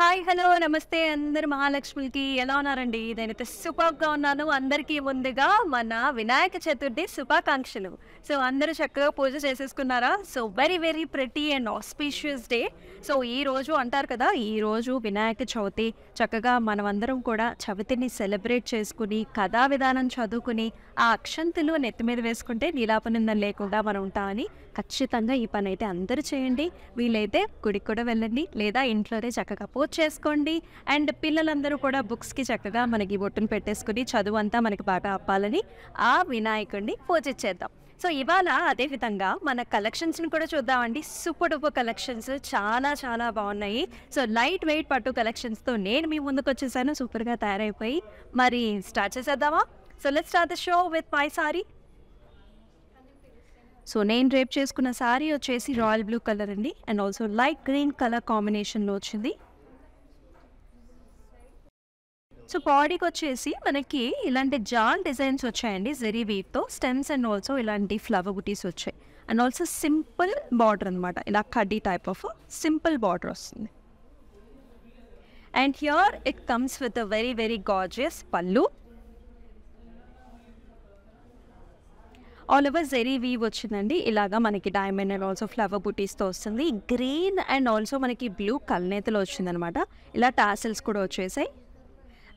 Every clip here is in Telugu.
హాయ్! హలో! నమస్తే అందరు మహాలక్ష్ములకి ఎలా ఉన్నారండి? నేనైతే సూపర్‌గా ఉన్నాను. అందరికీ ముందుగా మన వినాయక చతుర్థి శుభాకాంక్షలు. సో, అందరూ చక్కగా పూజ చేసేసుకున్నారా? So, very very pretty and auspicious day. So, ఈరోజు అంటారు కదా! ఈరోజు వినాయక చవితి. చక్కగా మనమందరం కూడా చవితిని సెలబ్రేట్ చేసుకుని, కథా విధానం చదువుకుని, ఆ అక్షంతులు నెత్తి మీద వేసుకుంటే నీలాపనిందం లేకుండా మనం ఉంటామని ఖచ్చితంగా ఈ పనైతే అందరూ చేయండి. వీలైతే గుడికి కూడా వెళ్ళండి. లేదా ఇంట్లోనే చక్కగా పూజ చేసుకోండి. అండ్ పిల్లలందరూ కూడా బుక్స్‌కి చక్కగా మనకి బొట్టును పెట్టేసుకొని చదువంతా మనకి బాగా అప్పాలని ఆ వినాయకుడిని పూజించేద్దాం. సో, ఇవాళ అదే విధంగా మన కలెక్షన్స్‌ని కూడా చూద్దామండి. సూపర్ డూపర్ కలెక్షన్స్ చాలా చాలా బాగున్నాయి. సో, లైట్ వెయిట్ పట్టు కలెక్షన్స్‌తో నేను మీ ముందుకొచ్చేసాను సూపర్‌గా తయారైపోయి. మరి స్టార్ట్ చేసేద్దామా? So, let's start the show with my sari. So, నేను రేప్ చేసుకున్న సారీ వచ్చేసి రాయల్ బ్లూ కలర్ అండి. And also light green colour కాంబినేషన్‌లో వచ్చింది. సో, బాడీకి వచ్చేసి మనకి ఇలాంటి జాన్ డిజైన్స్ వచ్చాయండి జరీ వీవ్‌తో. స్టెమ్స్ అండ్ ఆల్సో ఇలాంటి ఫ్లవర్ బుటీస్ వచ్చాయి. అండ్ ఆల్సో సింపుల్ బార్డర్ అనమాట. ఇలా కడ్డీ టైప్ ఆఫ్ సింపుల్ బార్డర్ వస్తుంది. And here it comes with a very very gorgeous పల్లు. ఆల్ ఓవర్ జెరీ వీవ్ వచ్చిందండి. ఇలాగా మనకి డైమండ్ అండ్ ఆల్సో ఫ్లవర్ బుటీస్తో వస్తుంది. గ్రీన్ అండ్ ఆల్సో మనకి బ్లూ కల్నేతలో వచ్చిందనమాట. ఇలా టాసిల్స్ కూడా వచ్చేసాయి.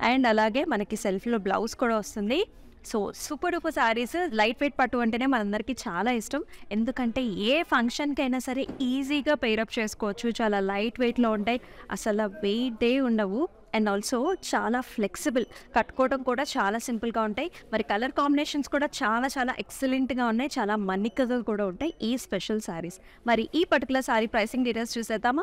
అండ్ అలాగే మనకి సెల్ఫ్లో బ్లౌజ్ కూడా వస్తుంది. So, super duper saris. Light weight పట్టు అంటేనే మనందరికీ చాలా ఇష్టం. ఎందుకంటే ఏ ఫంక్షన్కైనా సరే ఈజీగా పెయిరప్ చేసుకోవచ్చు. చాలా లైట్ వెయిట్లో ఉంటాయి. అసలు వెయిటే ఉండవు. అండ్ ఆల్సో చాలా ఫ్లెక్సిబుల్. కట్టుకోవడం కూడా చాలా సింపుల్గా ఉంటాయి. మరి కలర్ కాంబినేషన్స్ కూడా చాలా చాలా ఎక్సలెంట్గా ఉన్నాయి. చాలా మన్నికగా కూడా ఉంటాయి ఈ స్పెషల్ శారీస్. మరి ఈ పర్టికులర్ శారీ ప్రైసింగ్ డీటెయిల్స్ చూసేద్దామా?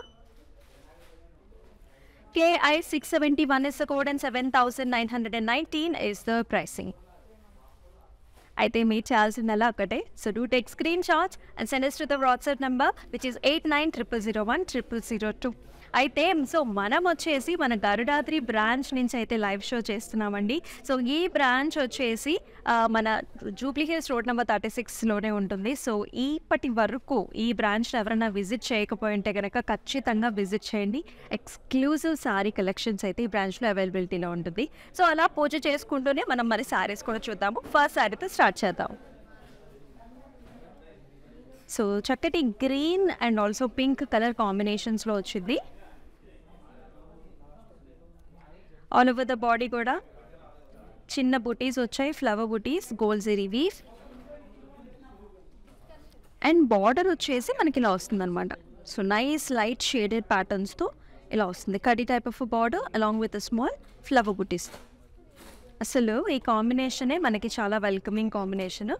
KI 671 is the code and 7,919 is the pricing. అయితే మీరు చేయాల్సిందల్లా ఒకటే. So, do take screen shots and send us to the WhatsApp number which is 8900010002. అయితే సో, మనం వచ్చేసి మన గరుడాద్రి బ్రాంచ్ నుంచి అయితే లైవ్ షో చేస్తున్నామండి. సో, ఈ బ్రాంచ్ వచ్చేసి మన జూబ్లీ హిల్స్ రోడ్ నెంబర్ 36లోనే ఉంటుంది. సో, ఇప్పటి వరకు ఈ బ్రాంచ్ని ఎవరైనా విజిట్ చేయకపోయి ఉంటే కనుక ఖచ్చితంగా విజిట్ చేయండి. ఎక్స్క్లూజివ్ శారీ కలెక్షన్స్ అయితే ఈ బ్రాంచ్లో అవైలబిలిటీలో ఉంటుంది. సో, అలా పూజ చేసుకుంటూనే మనం మరి శారీస్ కూడా చూద్దాము. ఫస్ట్ శారీతో స్టార్ట్ చేద్దాం. సో, చక్కటి green and also pink colour కాంబినేషన్స్లో వచ్చింది. ఆల్ ఓవర్ ద బాడీ కూడా చిన్న బుటీస్ వచ్చాయి. ఫ్లవర్ బుటీస్, gold zari weave. And border వచ్చేసి మనకి ఇలా వస్తుందన్నమాట. సో, నైస్ లైట్ షేడెడ్ ప్యాటర్న్స్తో ఇలా వస్తుంది. కడ్డీ type of border along with small flower బుటీస్. అసలు ఈ కాంబినేషనే మనకి చాలా వెల్కమింగ్ కాంబినేషన్.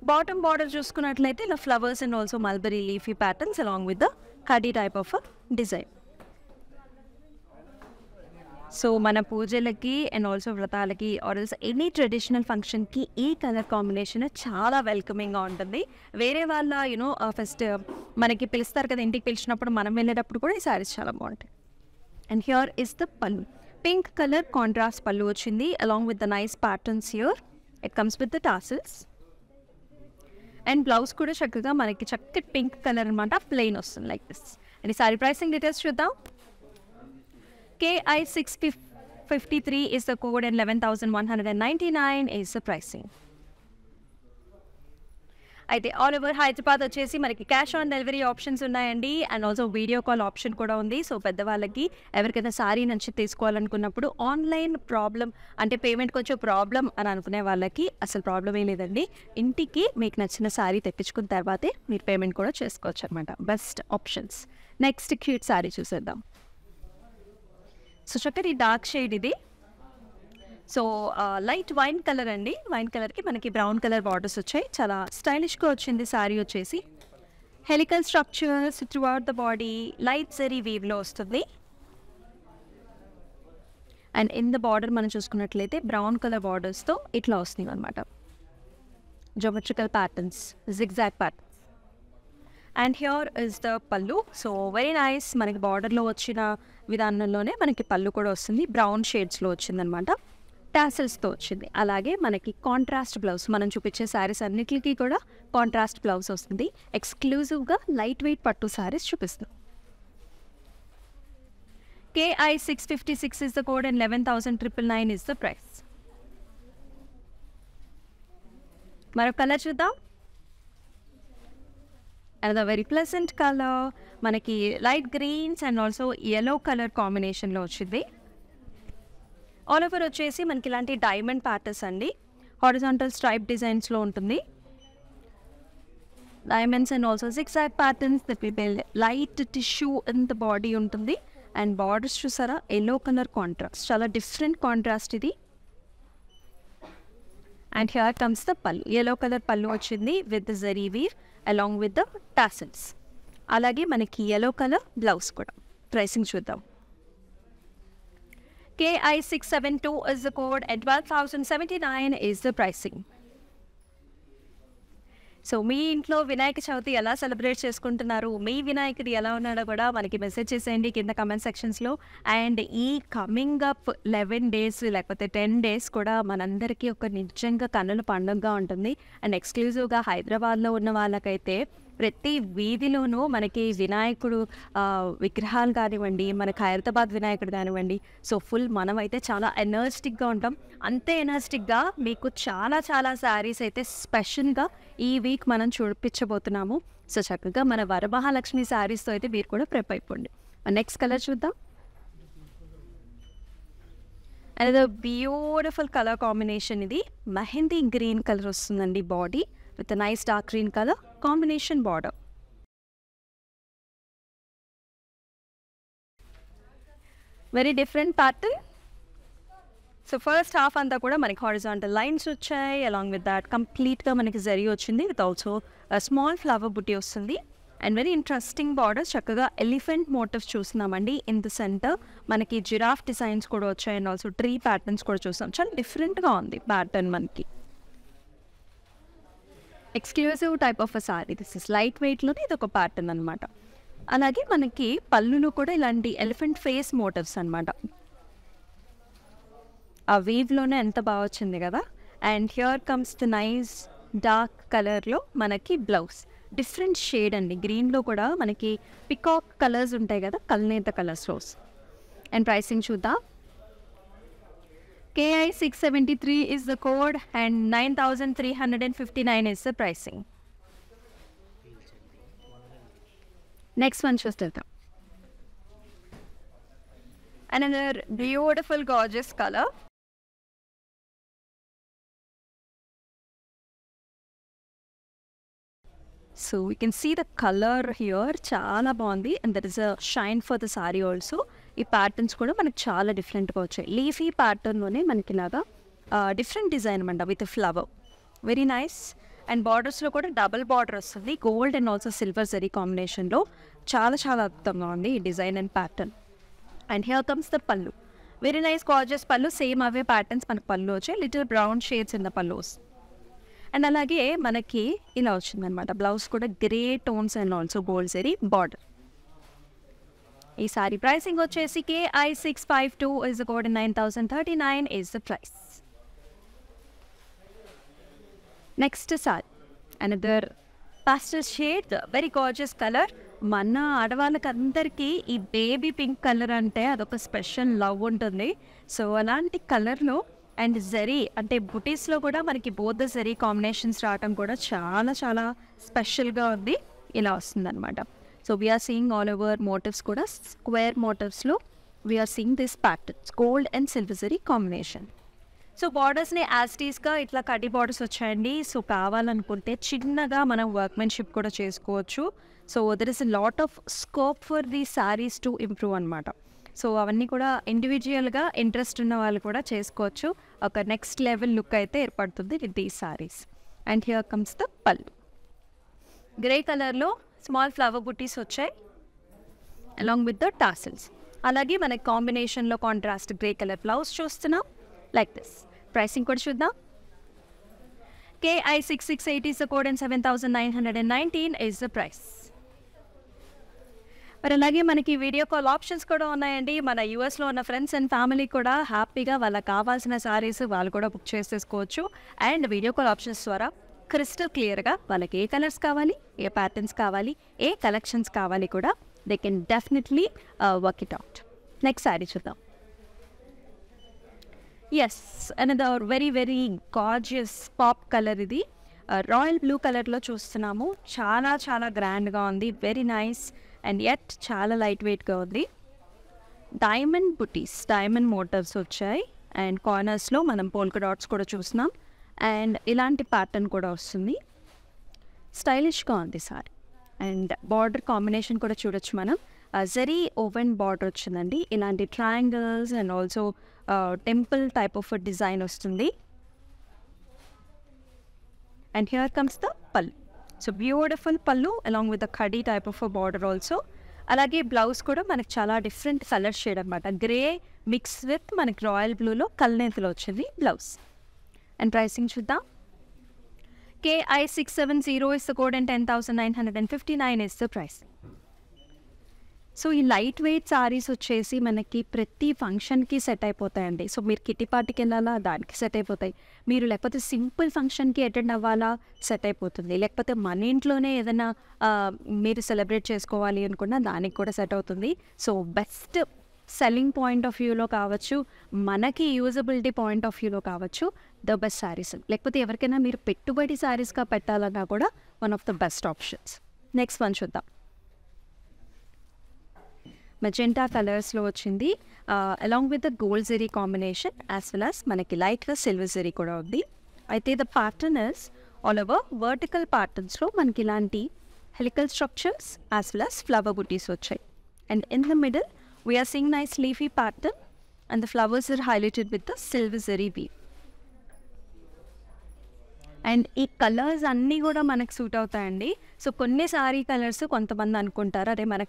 బాటమ్ బార్డర్ చూసుకున్నట్లయితే ఇలా flowers and also mulberry leafy patterns along with the కడ్డీ టైప్ ఆఫ్ డిజైన్. సో, మన పూజలకి అండ్ ఆల్సో వ్రతాలకి ఆర్ ఎల్స్ ఎనీ ట్రెడిషనల్ ఫంక్షన్కి ఈ కలర్ కాంబినేషన్ చాలా వెల్కమింగ్గా ఉంటుంది. వేరే వాళ్ళ ఫస్ట్ మనకి పిలుస్తారు కదా, ఇంటికి పిలిచినప్పుడు మనం వెళ్ళేటప్పుడు కూడా ఈ శారీస్ చాలా బాగుంటాయి. అండ్ హియర్ ఇస్ ద పల్లు. పింక్ కలర్ కాంట్రాస్ట్ పల్లు వచ్చింది along with the nice patterns. Here it comes with the tassels. And blouse కూడా చక్కగా మనకి చక్కటి పింక్ కలర్ అనమాట, ప్లెయిన్ వస్తుంది లైక్ దిస్. అండ్ ఈ సారీ ప్రైసింగ్ డీటెయిల్స్ చూద్దాం. KI 653 is the code and 11,199 is the pricing. అయితే ఆల్ ఓవర్ హైదరాబాద్ వచ్చేసి మనకి క్యాష్ ఆన్ డెలివరీ ఆప్షన్స్ ఉన్నాయండి. And also video call option కూడా ఉంది. సో, పెద్దవాళ్ళకి ఎవరికైనా సారీ నచ్చి తీసుకోవాలనుకున్నప్పుడు ఆన్లైన్ ప్రాబ్లం అంటే పేమెంట్ కొంచెం ప్రాబ్లం అని అనుకునే వాళ్ళకి అసలు ప్రాబ్లం ఏం లేదండి. ఇంటికి మీకు నచ్చిన సారీ తెప్పించుకున్న తర్వాతే మీరు పేమెంట్ కూడా చేసుకోవచ్చు అనమాట. Best options. Next cute sorry చూసేద్దాం. సో, చక్కటి డార్క్ షేడ్ ఇది. సో, లైట్ వైన్ కలర్ అండి. వైన్ కలర్కి మనకి బ్రౌన్ కలర్ బార్డర్స్ వచ్చాయి. చాలా స్టైలిష్గా వచ్చింది శారీ వచ్చేసి. Helical structures throughout the body light zari వీవ్లో వస్తుంది. అండ్ ఇన్ ద బార్డర్ మనం చూసుకున్నట్లయితే బ్రౌన్ కలర్ బార్డర్స్తో ఇట్లా వస్తుంది అనమాట. Geometrical patterns, zigzag patterns. And here is the pallu. So, very nice. మనకి బార్డర్లో వచ్చిన విధానంలోనే మనకి పల్లు కూడా వస్తుంది. బ్రౌన్ షేడ్స్లో వచ్చిందనమాట. టాసిల్స్తో వచ్చింది. అలాగే మనకి కాంట్రాస్ట్ బ్లౌజ్. మనం చూపించే శారీస్ అన్నిటికీ కూడా కాంట్రాస్ట్ బ్లౌజ్ వస్తుంది. ఎక్స్క్లూజివ్గా లైట్ వెయిట్ పట్టు శారీస్ చూపిస్తాం. KI656 is the code and 11,999 is the price. మరో కలర్ చూద్దాం. అండ్ వెరీ ప్లెజెంట్ కలర్, మనకి light greens and also yellow colour కాంబినేషన్లో వచ్చింది. ఆల్ ఓవర్ వచ్చేసి మనకి ఇలాంటి డైమండ్ ప్యాటర్న్స్ అండి, హారిజాంటల్ స్ట్రైప్ డిజైన్స్లో ఉంటుంది. Diamonds and also zigzag patterns that we build light tissue in the body ఉంటుంది. అండ్ బార్డర్స్ చూసారా, yellow కలర్ కాంట్రాస్ట్, చాలా డిఫరెంట్ కాంట్రాస్ట్ ఇది. And here comes the pallu, yellow colour pallu వచ్చింది with the zari weave along with the tassels. అలాగే మనకి yellow కలర్ బ్లౌజ్ కూడా. ప్రైసింగ్ చూద్దాం. KI672 is the code and 12,079 is the pricing. So మీ ఇంట్లో వినాయక చవితి ఎలా సెలబ్రేట్ చేసుకుంటున్నారు, మీ వినాయకుడు ఎలా ఉన్నాడో కూడా మనకి మెసేజ్ చేసేయండి కింద కమెంట్ సెక్షన్స్లో. అండ్ ఈ కమింగ్ అప్ 11 days లేకపోతే 10 days కూడా మనందరికీ ఒక నిజంగా కన్నుల పండుగగా ఉంటుంది. అండ్ ఎక్స్క్లూజివ్గా హైదరాబాద్లో ఉన్న వాళ్ళకైతే ప్రతి వీధిలోనూ మనకి వినాయకుడు విగ్రహాలు కానివ్వండి, మనకి హైదరాబాద్ వినాయకుడు కానివ్వండి, సో ఫుల్ మనమైతే చాలా ఎనర్జెటిక్గా ఉంటాం. అంతే ఎనర్జెటిక్గా మీకు చాలా చాలా శారీస్ అయితే స్పెషల్గా ఈ వీక్ మనం చూపించబోతున్నాము. సో చక్కగా మన వరమహాలక్ష్మి శారీస్తో అయితే మీరు కూడా ప్రిపేర్ అయిపోండి. నెక్స్ట్ కలర్ చూద్దాం. అండ్ బ్యూటిఫుల్ కలర్ కాంబినేషన్, ఇది మెహందీ గ్రీన్ కలర్ వస్తుందండి body with a nice dark green color combination border. Very different pattern. So first half anta kuda manaki horizontal lines vachai, along with that complete ga manaki zari ochindi with also a small flower booty ostundi. And very interesting borders, chakkaga elephant motifs చూస్తున్నామండి. ఇన్ ద సెంటర్ మనకి జిరాఫ్ డిజైన్స్ కూడా వచ్చాయి అండ్ ఆల్సో ట్రీ ప్యాటర్న్స్ కూడా చూస్తాం. చాలా డిఫరెంట్గా ఉంది ప్యాటర్న్ మనకి. Exclusive type of a sari, this is light వెయిట్లోనే ఇది ఒక ప్యాటర్న్ అనమాట. అలాగే మనకి పళ్ళులో కూడా ఇలాంటి ఎలిఫెంట్ ఫేస్ మోటివ్స్ అనమాట. ఆ వీవ్లోనే ఎంత బాగా వచ్చింది కదా. And here comes the nice dark కలర్లో మనకి బ్లౌజ్, డిఫరెంట్ షేడ్ అండి. గ్రీన్లో కూడా మనకి పికాక్ కలర్స్ ఉంటాయి కదా, కల్నేత కలర్స్ రోస్. అండ్ ప్రైసింగ్ చూద్దాం. KI673 is the code and 9,359 is the pricing. Next one చూద్దాం. Another beautiful gorgeous color. So we can see the color here, చాలా బాగుంది. And there is a shine for the saree also. ఈ ప్యాటర్న్స్ కూడా మనకి చాలా డిఫరెంట్గా వచ్చాయి. లీఫీ ప్యాటర్న్లోనే మనకి ఇలాగా డిఫరెంట్ డిజైన్ అనమాట with flower, very nice. And బార్డర్స్లో కూడా డబుల్ బార్డర్ వస్తుంది, gold and also silver zari కాంబినేషన్లో. చాలా చాలా అద్భుతంగా ఉంది ఈ design and pattern. And here comes the pallu, very nice gorgeous pallu. Same అవే ప్యాటర్న్స్ మనకు పళ్ళు వచ్చాయి, little brown shades in the pallus. And అలాగే మనకి ఇలా వచ్చిందనమాట బ్లౌజ్ కూడా grey tones and also gold zari border. ఈ సారీ ప్రైసింగ్ వచ్చేసి KI652 is the code and 9,039 is the price. Next sorry, another pastel shade, very gorgeous color. మన ఆడవాళ్ళకి అందరికీ ఈ బేబీ పింక్ కలర్ అంటే అదొక స్పెషల్ లవ్ ఉంటుంది. సో అలాంటి కలర్లో అండ్ జరీ అంటే బుటీస్లో కూడా మనకి బోత్ ద జరీ కాంబినేషన్స్ రావడం కూడా చాలా చాలా స్పెషల్గా ఉంది. ఇలా వస్తుందన్నమాట. So we are seeing all over motifs kuda square motifs lo we are seeing this patterns, gold and silver zari combination. So borders ni as it is ga itla kadi borders vachayandi. So kavalanukunte chinnaga manam workmanship kuda chesukochu. So there is a lot of scope for these sarees to improve anamata. So avanni kuda individual ga interest unna vallu kuda chesukochu. Oka next level look aithe erpadutundi with these sarees. And here comes the pallu, grey color lo small flower butis వచ్చాయి అలాంగ్ విత్ ద టాసిల్స్. అలాగే మనకి కాంబినేషన్లో కాంట్రాస్ట్ గ్రే కలర్ బ్లౌజ్ చూస్తున్నాం లైక్ దిస్. ప్రైసింగ్ కూడా చూద్దాం. KI668 is the code and 7,919 is the price. మరి అలాగే మనకి వీడియో కాల్ ఆప్షన్స్ కూడా ఉన్నాయండి. మన యూఎస్లో ఉన్న ఫ్రెండ్స్ అండ్ ఫ్యామిలీ కూడా హ్యాపీగా వాళ్ళకి కావాల్సిన శారీస్ వాళ్ళు కూడా బుక్ చేసేసుకోవచ్చు. అండ్ వీడియో కాల్ ఆప్షన్స్ ద్వారా క్రిస్టల్ క్లియర్గా వాళ్ళకి ఏ కలర్స్ కావాలి, ఏ ప్యాటర్న్స్ కావాలి, ఏ కలెక్షన్స్ కావాలి కూడా they can definitely work it out. Next sari చూద్దాం. Yes, another very very gorgeous pop colour. ఇది రాయల్ బ్లూ కలర్లో చూస్తున్నాము. చాలా చాలా గ్రాండ్గా ఉంది, వెరీ నైస్ అండ్ యట్ చాలా లైట్ వెయిట్గా ఉంది. డైమండ్ బుటీస్, డైమండ్ మోటివ్స్ వచ్చాయి అండ్ కార్నర్స్లో మనం పోల్కా డాట్స్ కూడా చూస్తున్నాం అండ్ ఇలాంటి ప్యాటర్న్ కూడా వస్తుంది. స్టైలిష్గా ఉంది సారీ అండ్ బార్డర్ కాంబినేషన్ కూడా చూడొచ్చు మనం. జరీ ఓవెన్ బార్డర్ వచ్చిందండి, ఇలాంటి triangles and also temple type of design వస్తుంది. And here comes the pallu. So beautiful పల్లు along with the khadi type of border also. అలాగే బ్లౌజ్ కూడా మనకి చాలా డిఫరెంట్ కలర్ షేడ్ అనమాట, గ్రే మిక్స్ విత్ మనకి రాయల్ బ్లూలో కల్నేతలో వచ్చింది బ్లౌజ్. అండ్ ప్రైసింగ్ చూద్దాం. KI670 is the code and 10,959 is the price. So ఈ లైట్ వెయిట్ సారీస్ వచ్చేసి మనకి ప్రతి ఫంక్షన్కి సెట్ అయిపోతాయండి. సో మీరు కిట్టి పార్టీకి వెళ్ళాలా, దానికి సెట్ అయిపోతాయి. మీరు లేకపోతే సింపుల్ ఫంక్షన్కి అటెండ్ అవ్వాలా, సెట్ అయిపోతుంది. లేకపోతే మన ఇంట్లోనే ఏదైనా మీరు సెలబ్రేట్ చేసుకోవాలి అనుకున్నా దానికి కూడా సెట్ అవుతుంది. So best selling point of వ్యూలో కావచ్చు, మనకి యూజబిలిటీ పాయింట్ ఆఫ్ వ్యూలో కావచ్చు, ద బెస్ట్ శారీస్. లేకపోతే ఎవరికైనా మీరు పెట్టుబడి శారీస్గా పెట్టాలన్నా కూడా one of the best options. Next one చూద్దాం. మెజెంటా కలర్స్లో వచ్చింది, along with the gold zari combination as well as మనకి లైట్గా సిల్వర్ జెరీ కూడా ఉంది. అయితే the pattern is all over vertical ప్యాటర్న్స్లో మనకి ఇలాంటి helical structures as well as flower butis వచ్చాయి. And in the middle we are seeing nice leafy pattern and the flowers are highlighted with the silver zari weave. And ఈ కలర్స్ అన్నీ కూడా మనకు సూట్ అవుతాయండి. సో కొన్ని సారీ కలర్స్ కొంతమంది అనుకుంటారు అదే మన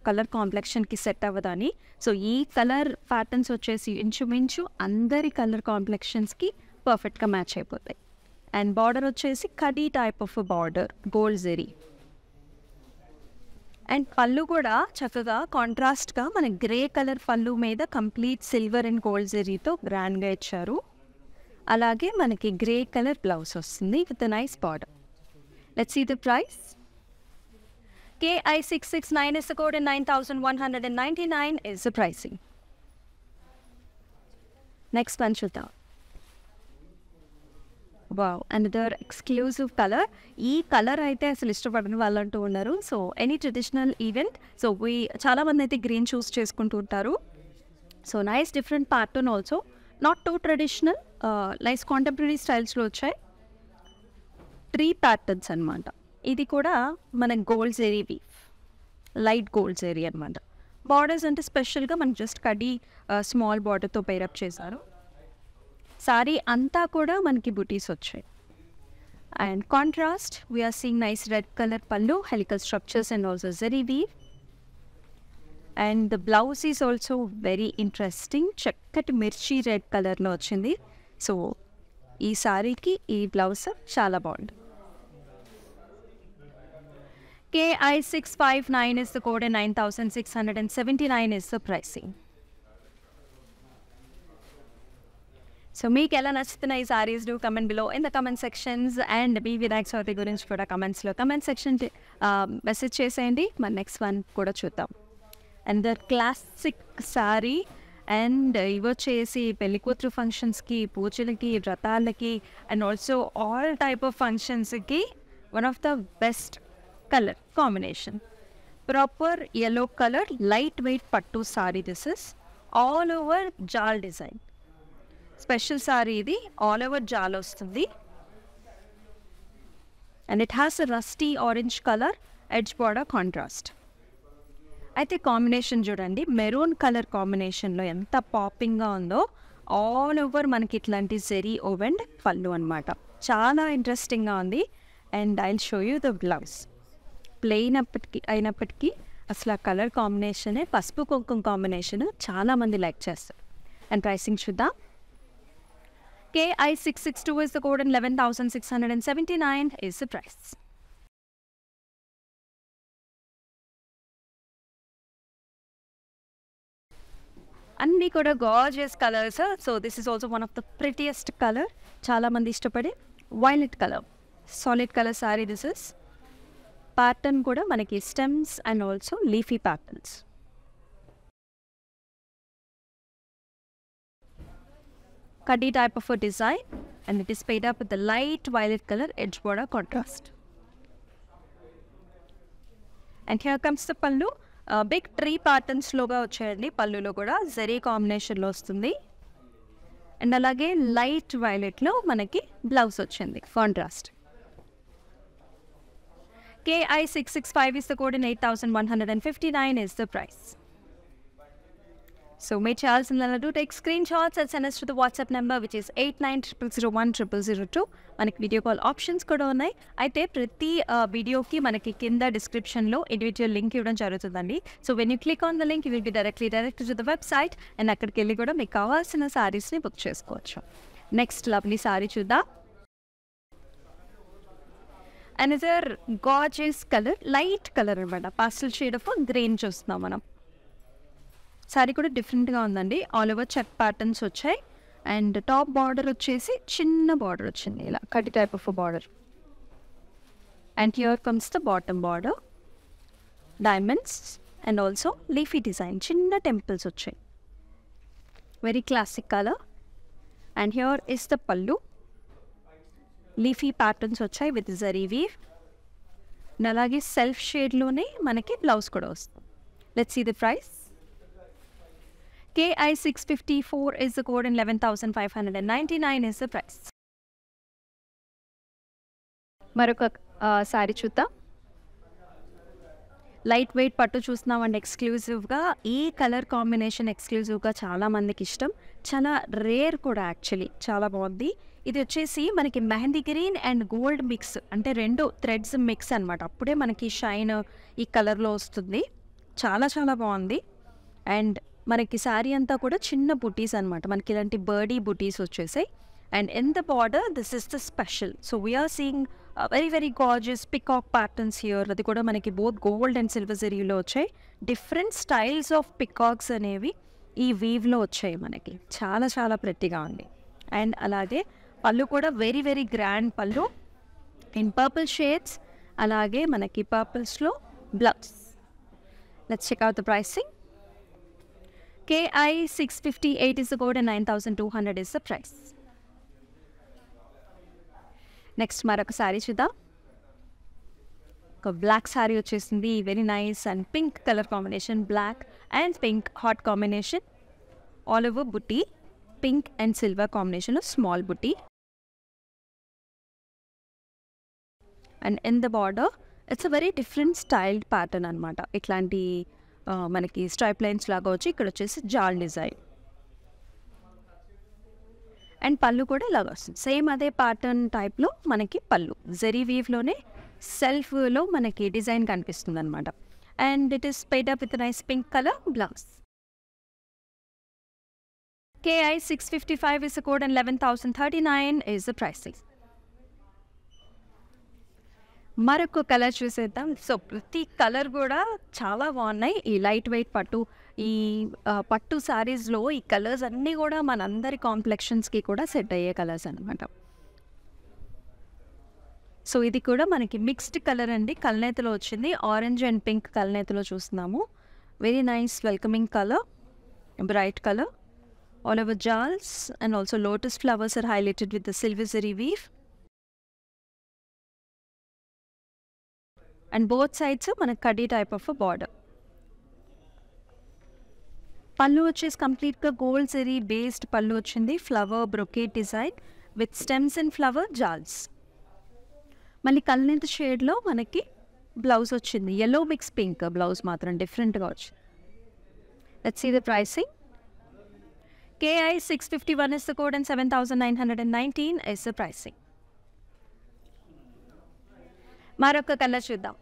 కలర్ కాంప్లెక్షన్కి సెట్ అవ్వదని. సో ఈ కలర్ ప్యాటర్న్స్ వచ్చేసి ఇంచుమించు అందరి కలర్ కాంప్లెక్షన్స్కి పర్ఫెక్ట్గా మ్యాచ్ అయిపోతాయి. అండ్ బార్డర్ వచ్చేసి కడీ type of border, gold zari. And pallu కూడా చక్కగా కాంట్రాస్ట్గా మన గ్రే కలర్ పళ్ళు మీద కంప్లీట్ సిల్వర్ అండ్ గోల్డ్ జెరీతో గ్రాండ్గా ఇచ్చారు. అలాగే మనకి గ్రే కలర్ బ్లౌజ్ వస్తుంది with nice border. Let's see the price. KI669 is the code and 9,199 is the pricing. Next one చూద్దాం. Wow, another exclusive colour. ఈ కలర్ అయితే అసలు ఇష్టపడని వాళ్ళు అంటూ ఉన్నారు. So any traditional event, so చాలామంది అయితే గ్రీన్ చూస్ చేసుకుంటూ ఉంటారు. So nice different pattern also, not too traditional, nice contemporary స్టైల్స్లో వచ్చాయి. 3 ప్యాటర్న్స్ అనమాట. ఇది కూడా మన gold zari weave, light gold zari అనమాట. బార్డర్స్ అంటే స్పెషల్గా మనకి జస్ట్ కడీ స్మాల్ బార్డర్తో పైరప్ చేశారు. సారీ అంతా కూడా మనకి బుటీస్ వచ్చాయి. And contrast we are seeing nice red colour pallu, helical structures and also zari weave. And the blouse is also very interesting, చక్కటి మిర్చి రెడ్ కలర్లో వచ్చింది. సో ఈ సారీకి ఈ బ్లౌజ్ చాలా బాగుంది. KI659 is the code and 9,679 is the pricing. So మీకు ఎలా నచ్చుతున్నాయి ఈ saris, do comment below in the comment sections. And మీ వినాయక చవితి గురించి కూడా కమెంట్స్లో కమెంట్ సెక్షన్ మెసేజ్ చేసేయండి. మన నెక్స్ట్ వన్ కూడా చూద్దాం. And the classic sari. And ఇవి వచ్చేసి పెళ్లి కూతురు ఫంక్షన్స్కి, పూజలకి, వ్రతాలకి and also all type of ఫంక్షన్స్కి one of the best colour combination. Proper yellow colour, light weight పట్టు sari. This is all over jaal design. Special sari ఇది, ఆల్ ఓవర్ జాల్ వస్తుంది. And it has a rusty orange colour, edge border contrast. అయితే కాంబినేషన్ చూడండి, మెరూన్ కలర్ కాంబినేషన్లో ఎంత పాపింగ్గా ఉందో. ఆల్ ఓవర్ మనకి ఇట్లాంటి జెరీ ఓవెండ్ పళ్ళు అనమాట. చాలా ఇంట్రెస్టింగ్గా ఉంది. And I will show you the blouse. Plain అయినప్పటికీ అసలు ఆ కలర్ కాంబినేషనే, పసుపు కుంకుమ కాంబినేషన్ చాలామంది లైక్ చేస్తారు. అండ్ ప్రైసింగ్ చూద్దాం. KI662 is the code and 11,679 is the price. అన్నీ కూడా gorgeous colours. So this is also one of the prettiest colour, చాలామంది ఇష్టపడే violet colour, solid colour sari. This is pattern కూడా మనకి stems and also leafy patterns. cutty type of a design, and it is paid up with the light violet color edge border contrast. And here comes the pallu. Big tree patterns loga vachayandi pallulo kuda zari combination lo vastundi. And alage light violet lo manaki blouse vachindi contrast. KI665 is the code and 8,159 is the price. So make Charles and do take screenshots and send us to the WhatsApp number, which is 8900010002. మనకి వీడియో కాల్ ఆప్షన్స్ కూడా ఉన్నాయి. అయితే ప్రతి వీడియోకి మనకి కింద డిస్క్రిప్షన్లో ఇండివిజువల్ లింక్ ఇవ్వడం జరుగుతుందండి. So when you click on the link you will be direct to the website and అక్కడికి వెళ్ళి కూడా మీకు కావాల్సిన శారీస్ని బుక్ చేసుకోవచ్చు. నెక్స్ట్ లవ్లీ శారీ చూద్దాం. Another gorgeous colour, light colour అనమాట, పాస్టల్ షేడ్ ఆఫ్ గ్రీన్ చూస్తున్నాం మనం. శారీ కూడా డిఫరెంట్గా ఉందండి. ఆల్ ఓవర్ చెక్ ప్యాటర్న్స్ వచ్చాయి అండ్ టాప్ బార్డర్ వచ్చేసి చిన్న బార్డర్ వచ్చింది, ఇలా కటి type of border. And here comes the bottom border, diamonds and also leafy design, చిన్న టెంపుల్స్ వచ్చాయి. Very classic colour. And here is the pallu, leafy patterns వచ్చాయి విత్ జరీ వీవ్. అండ్ అలాగే సెల్ఫ్ షేడ్లోనే మనకి బ్లౌజ్ కూడా వస్తుంది. Let's see the price. KI654 is the code and 11,599 is the price. మరొక శారీ చూద్దాం. లైట్ వెయిట్ పట్టు చూస్తున్నామండి ఎక్స్క్లూజివ్గా. ఈ కలర్ కాంబినేషన్ ఎక్స్క్లూజివ్గా చాలామందికి ఇష్టం, చాలా రేర్ కూడా యాక్చువల్లీ, చాలా బాగుంది. ఇది వచ్చేసి మనకి mehndi green and gold mix, అంటే రెండు థ్రెడ్స్ మిక్స్ అనమాట. అప్పుడే మనకి షైన్ ఈ కలర్లో వస్తుంది. చాలా చాలా బాగుంది. అండ్ మనకి శారీ అంతా కూడా చిన్న బుటీస్ అనమాట, మనకి ఇలాంటి బర్డీ బుటీస్ వచ్చేసాయి. And in the border this is the special. So we are seeing very very gorgeous peacock patterns here. అది కూడా మనకి బోత్ గోల్డ్ అండ్ సిల్వర్ జరీలో వచ్చాయి. డిఫరెంట్ స్టైల్స్ ఆఫ్ పికాక్స్ అనేవి ఈ వీవ్లో వచ్చాయి మనకి. చాలా చాలా ప్రెట్టిగా ఉంది. అండ్ అలాగే పళ్ళు కూడా very very grand pallu in purple shades. అలాగే మనకి పర్పుల్స్లో blouse. Let's check out the pricing. KI658 is the code and 9,200 is the price. Next మరొక శారీ చూద్దాం. ఒక బ్లాక్ శారీ వచ్చేసింది, very nice and pink colour combination, black and pink hot combination. All over butti, pink and silver కాంబినేషన్లో small butti. And in the border it's a very different styled pattern అనమాట. ఇట్లాంటి మనకి స్ట్రైప్ లైన్స్ లాగా వచ్చి ఇక్కడ వచ్చేసి జాల్ డిజైన్. అండ్ పళ్ళు కూడా ఇలాగ వస్తుంది, సేమ్ అదే ప్యాటర్న్ టైప్లో మనకి పళ్ళు జరీ వీవ్లోనే సెల్ఫ్లో మనకి డిజైన్ కనిపిస్తుంది అనమాట. And it is paid up with nice pink colour blouse. KI655 is the code and 11,039 is the pricing. మరొక కలర్ చూసేద్దాం. సో ప్రతి కలర్ కూడా చాలా బాగున్నాయి. ఈ లైట్ వెయిట్ పట్టు, ఈ పట్టు శారీస్లో ఈ కలర్స్ అన్నీ కూడా మనందరి కాంప్లెక్షన్స్కి కూడా సెట్ అయ్యే కలర్స్ అనమాట. సో ఇది కూడా మనకి మిక్స్డ్ కలర్ అండి, కల్నేతలో వచ్చింది. ఆరెంజ్ అండ్ పింక్ కల్నేతలో చూస్తున్నాము. Very nice welcoming colour, bright colour. All over jaals and also lotus flowers are highlighted with the silver zari weave. And both sides మనకి కడీ టైప్ ఆఫ్ బార్డర్. పళ్ళు వచ్చేసి కంప్లీట్గా గోల్డ్ జరీ బేస్డ్ పళ్ళు వచ్చింది, flower brocade design with stems and flower jaals. మళ్ళీ కల్నేత షేడ్లో మనకి బ్లౌజ్ వచ్చింది, ఎల్లో మిక్స్ పింక్ బ్లౌజ్ మాత్రం డిఫరెంట్గా వచ్చింది. Let's see the pricing. KI651 is the code and 7,919 is the pricing. మరొక కలర్ చూద్దాం.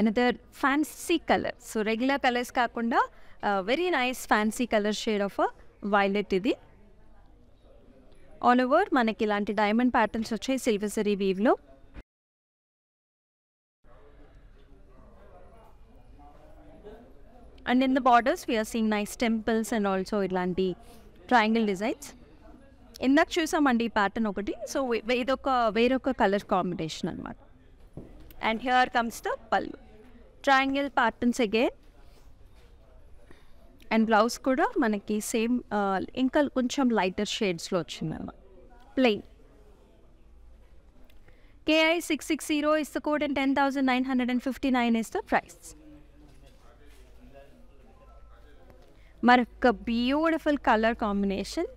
Another fancy colour. So regular colours కాకుండా very nice fancy colour shade of violet ఇది. ఆల్ ఓవర్ మనకి ఇలాంటి డైమండ్ ప్యాటర్న్స్ వచ్చాయి సిల్వర్ జరీ వీవ్లో. And in the borders we are seeing nice temples and also ఇలాంటి ట్రయాంగిల్ డిజైన్స్. ఇందాక చూసామండి ఈ ప్యాటర్న్ ఒకటి. సో ఇదొక వేరొక కలర్ కాంబినేషన్ అనమాట. And here comes the pallu, triangle patterns again. And blouse కూడా మనకి సేమ్ ఇంకా కొంచెం లైటర్ షేడ్స్లో వచ్చిందన్నమాట. Plain. KI660 is the code and 10,959 is the price. మరొక బ్యూటిఫుల్ కలర్ కాంబినేషన్.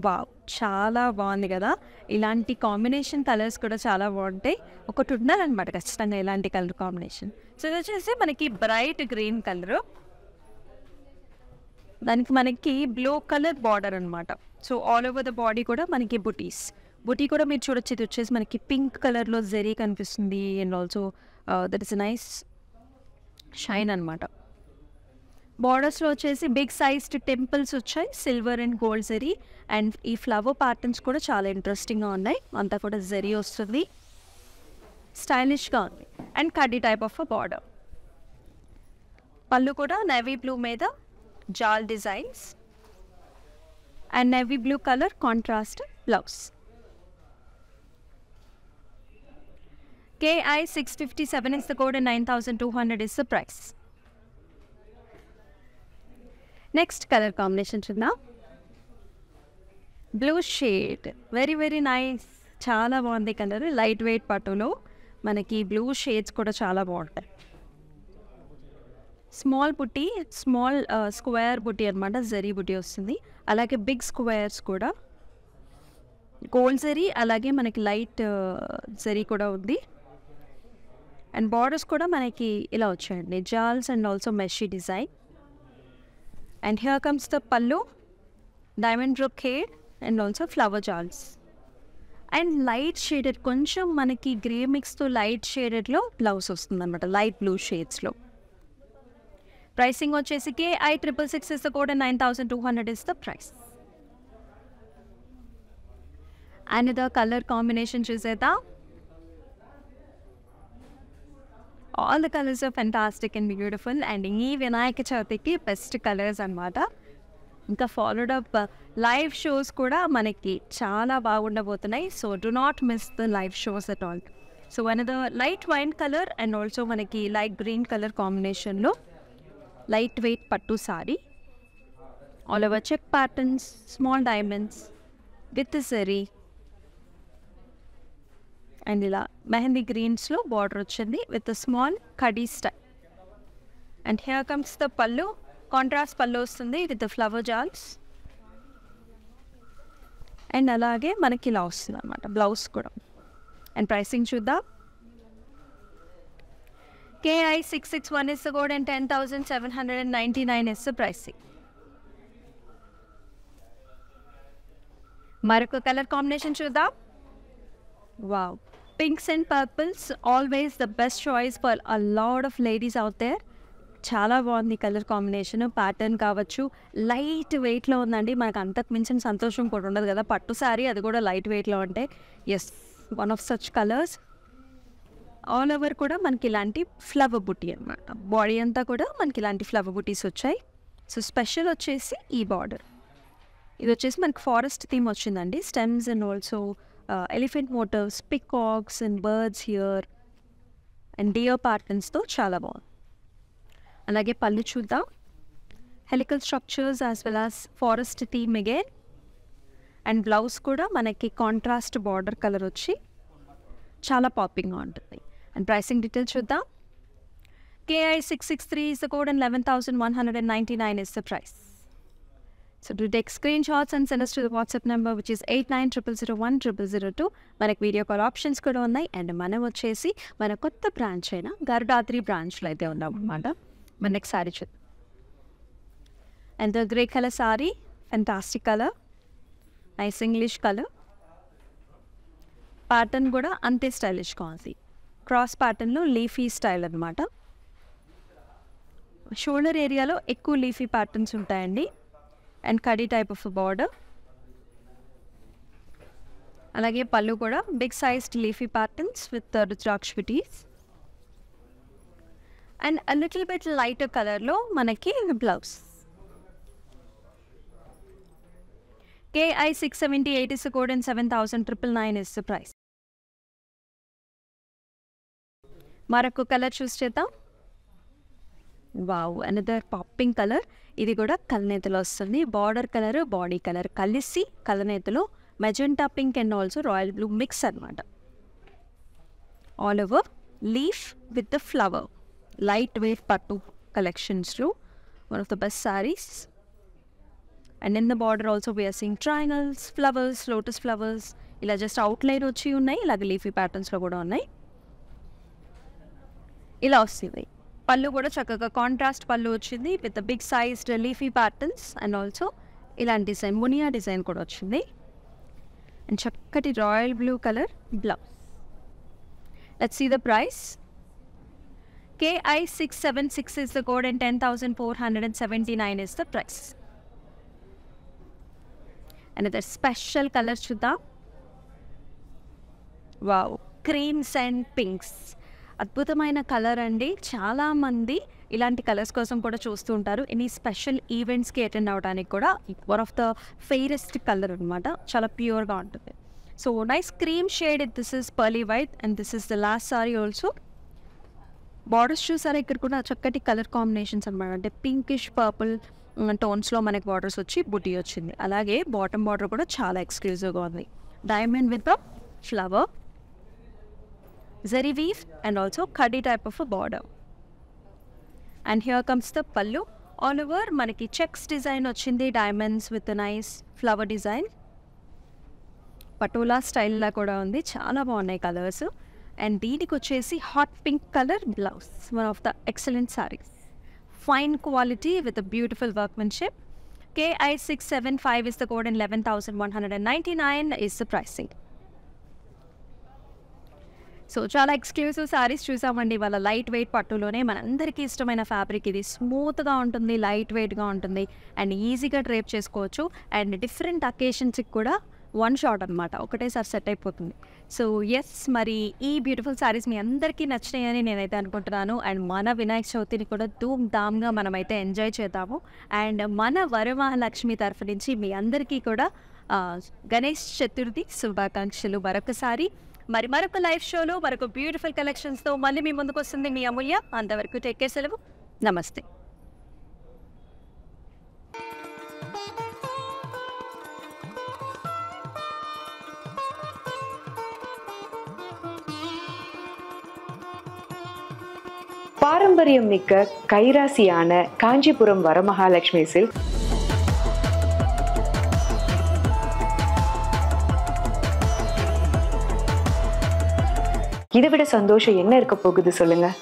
వావ్, చాలా బాగుంది కదా. ఇలాంటి కాంబినేషన్ కలర్స్ కూడా చాలా బాగుంటాయి. ఒకటి ఉండాలన్నమాట ఖచ్చితంగా ఇలాంటి కలర్ కాంబినేషన్. సో ఇది వచ్చేసి మనకి బ్రైట్ గ్రీన్ కలరు, దానికి మనకి బ్లూ కలర్ బార్డర్ అనమాట. So all over the body కూడా మనకి బుటీ కూడా మీరు చూడొచ్చు. ఇది వచ్చేసి మనకి పింక్ కలర్లో జరీ కనిపిస్తుంది. And also that is nice shine అనమాట. బార్డర్స్లో వచ్చేసి బిగ్ సైజ్డ్ టెంపుల్స్ వచ్చాయి, silver and gold zari. And ఈ ఫ్లవర్ ప్యాటర్న్స్ కూడా చాలా ఇంట్రెస్టింగ్గా ఉన్నాయి. అంతా కూడా జరీ వస్తుంది, స్టైలిష్గా ఉంది. అండ్ కడ్డీ టైప్ ఆఫ్ అ బార్డర్. పళ్ళు కూడా నేవీ బ్లూ మీద jaal designs and navy blue colour contrast blouse. KI657 is the code and 9,200 is the price. Next colour combination చూద్దాం. Blue shade, very very nice, చాలా బాగుంది కలర్. లైట్ వెయిట్ పట్టులో మనకి బ్లూ షేడ్స్ కూడా చాలా బాగుంటాయి. స్మాల్ బుట్టి, స్మాల్ స్క్వేర్ బుట్టి అనమాట, జరీ బుట్టి వస్తుంది. అలాగే బిగ్ స్క్వేర్స్ కూడా గోల్డ్ జరీ, అలాగే మనకి లైట్ జరీ కూడా ఉంది. అండ్ బార్డర్స్ కూడా మనకి ఇలా వచ్చాయండి, jaals and also meshy design. And here comes the pallu, diamond brocade and also flower jaals. And light shaded, కొంచెం మనకి గ్రే మిక్స్తో లైట్ షేడెడ్లో బ్లౌజ్ వస్తుంది అనమాట, లైట్ బ్లూ షేడ్స్లో. ప్రైసింగ్ వచ్చేసి KI666 is the code and 9,200 is the price. Another color combination చూసేద్దాం. All the colours are fantastic and beautiful. And ఈ వినాయక చవితికి బెస్ట్ కలర్స్ అనమాట. ఇంకా ఫాలోడ్ అప్ లైవ్ షోస్ కూడా మనకి చాలా బాగుండబోతున్నాయి. So do not miss the live shows at all. So another light wine colour and also మనకి లైట్ గ్రీన్ కలర్ కాంబినేషన్లో లైట్ వెయిట్ పట్టు sari, all over check patterns, small diamonds with zari. And ఇలా మెహందీ గ్రీన్స్లో బార్డర్ వచ్చింది విత్ స్మాల్ కడీ style. And here comes the pallu, contrast pallu వస్తుంది with the flower jaals. And అలాగే మనకి ఇలా వస్తుంది అనమాట బ్లౌజ్ కూడా. అండ్ ప్రైసింగ్ చూద్దాం. KI661 is the code and 10,799 is the pricing. మరొక కలర్ కాంబినేషన్ చూద్దాం. Wow, pinks and purples always the best choice for a lot of ladies out there. చాలా బాగుంది కలర్ కాంబినేషన్. ప్యాటర్న్ కావచ్చు, లైట్ వెయిట్లో ఉందండి. మనకు అంతకు మించిన సంతోషం కూడా ఉండదు కదా, పట్టు శారీ అది కూడా లైట్ వెయిట్లో ఉంటే. Yes, one of such colours. All over కూడా మనకి ఇలాంటి ఫ్లవర్ బుట్టి అనమాట. బాడీ అంతా కూడా మనకి ఇలాంటి ఫ్లవర్ బుటీస్ వచ్చాయి. సో స్పెషల్ వచ్చేసి ఈ బార్డర్. ఇది వచ్చేసి మనకి ఫారెస్ట్ థీమ్ వచ్చిందండి. Stems and also elephant motives, peacocks and birds here and deer ప్యాటర్న్స్తో చాలా బాగుంది. అలాగే పళ్ళు చూద్దాం. Helical structures as well as forest theme again. And blouse కూడా మనకి కాంట్రాస్ట్ బార్డర్ కలర్ వచ్చి చాలా పాపింగ్గా ఉంటుంది. అండ్ ప్రైసింగ్ డీటెయిల్స్ చూద్దాం. KI663 is the code and 11,199 is the price. So do take screenshots and send us to the WhatsApp number which is 8900010002. మనకి వీడియో కాల్ ఆప్షన్స్ కూడా ఉన్నాయి. అండ్ మనం వచ్చేసి మన కొత్త బ్రాంచ్ అయిన గరుడాద్రి బ్రాంచ్లో అయితే ఉన్నాం అన్నమాట. మన నెక్స్ట్ సారీ చూద్దాం. And the grey colour sorry, fantastic colour, nice English colour. Pattern కూడా అంతే స్టైలిష్గా ఉంది. క్రాస్ ప్యాటర్న్లో లీఫీ స్టైల్ అనమాట. షోల్డర్ ఏరియాలో ఎక్కువ లీఫీ ప్యాటర్న్స్ ఉంటాయండి. అండ్ కడీ టైప్ ఆఫ్ బార్డర్. అలాగే పళ్ళు కూడా big sized leafy patterns with rudraksha butis. And a little bit lighter కలర్లో మనకి blouse. KI678 is the code and 7,999 is the price. మరొక కలర్ చూస్ చేద్దాం. వావ్! Another popping colour. ఇది కూడా కలనేతలో వస్తుంది. బార్డర్ కలర్, బాడీ కలర్ కలిసి కలనేతలో magenta pink and also royal blue mix అనమాట. All over leaf with the flower. Light weight పట్టు collections, one of the best sarees. And in the border also we are seeing triangles, flowers, lotus flowers. ఇలా జస్ట్ అవుట్లైన్ వచ్చి ఉన్నాయి, ఇలాగ లీఫీ ప్యాటర్న్స్లో కూడా ఉన్నాయి. ఇలా వస్తుంది. పళ్ళు కూడా చక్కగా కాంట్రాస్ట్ పళ్ళు వచ్చింది with big sized leafy patterns and also ఇలాంటి డిజైన్ మునియా డిజైన్ కూడా వచ్చింది. అండ్ చక్కటి royal blue colour blouse. Let's see the price. KI676 is the code and 10,479 is the price. Another special color chuddam. Wow, creams and pinks. అద్భుతమైన కలర్ అండి. చాలామంది ఇలాంటి కలర్స్ కోసం కూడా చూస్తూ ఉంటారు. ఎనీ స్పెషల్ ఈవెంట్స్కి అటెండ్ అవ్వడానికి కూడా వన్ ఆఫ్ ద ఫెయిరెస్ట్ కలర్ అనమాట. చాలా ప్యూర్గా ఉంటుంది. So nice cream shade. This is Palri white and this is the last sorry also. Borders చూసారా, ఇక్కడ కూడా చక్కటి కలర్ కాంబినేషన్స్ అనమాట. అంటే పింకిష్ పర్పుల్ టోన్స్లో మనకి బార్డర్స్ వచ్చి బుటీ వచ్చింది. అలాగే బాటమ్ బార్డర్ కూడా చాలా ఎక్స్క్లూజివ్గా ఉంది. Diamond with the flower, zari weave and also కడ్డీ type of border. And here comes the pallu. All over మనకి చెక్స్ డిజైన్ వచ్చింది. Diamonds with nice flower design. Patola స్టైల్లా కూడా ఉంది. చాలా బాగున్నాయి కలర్స్. అండ్ దీనికి వచ్చేసి hot pink colour blouse. One of the excellent saris. Fine quality with beautiful workmanship. KI675 is the code and 11,199 is the pricing. So చాలా ఎక్స్క్లూజివ్ సారీస్ చూసామండి వాళ్ళ లైట్ వెయిట్ పట్టులోనే. మనందరికీ ఇష్టమైన ఫ్యాబ్రిక్ ఇది. స్మూత్గా ఉంటుంది, లైట్ వెయిట్గా ఉంటుంది అండ్ ఈజీగా డ్రేప్ చేసుకోవచ్చు. అండ్ డిఫరెంట్ అకేషన్స్కి కూడా వన్ షాట్ అనమాట, ఒకటేసారి సెట్ అయిపోతుంది. సో ఎస్, మరి ఈ బ్యూటిఫుల్ శారీస్ మీ అందరికీ నచ్చినాయని నేనైతే అనుకుంటున్నాను. అండ్ మన వినాయక చవితిని కూడా ధూమ్ ధామ్గా మనమైతే ఎంజాయ్ చేద్దాము. అండ్ మన వరమహాలక్ష్మి తరఫు నుంచి మీ అందరికీ కూడా గణేష్ చతుర్థి శుభాకాంక్షలు మరొకసారి. మరొక లైవ్ షోలో మరొక బ్యూటిఫుల్ కలెక్షన్స్తో మళ్ళీ మీ ముందుకు వస్తుంది మీ అమూల్య. అంతవరకు టేక్ కేర్, సెలవు, నమస్తే. பாரம்பரியம் மிக்க கைராசியான காஞ்சிபுரம் வரமகாலட்சுமி சில்க் இதை விட சந்தோஷம் என்ன இருக்க போகுது சொல்லுங்க.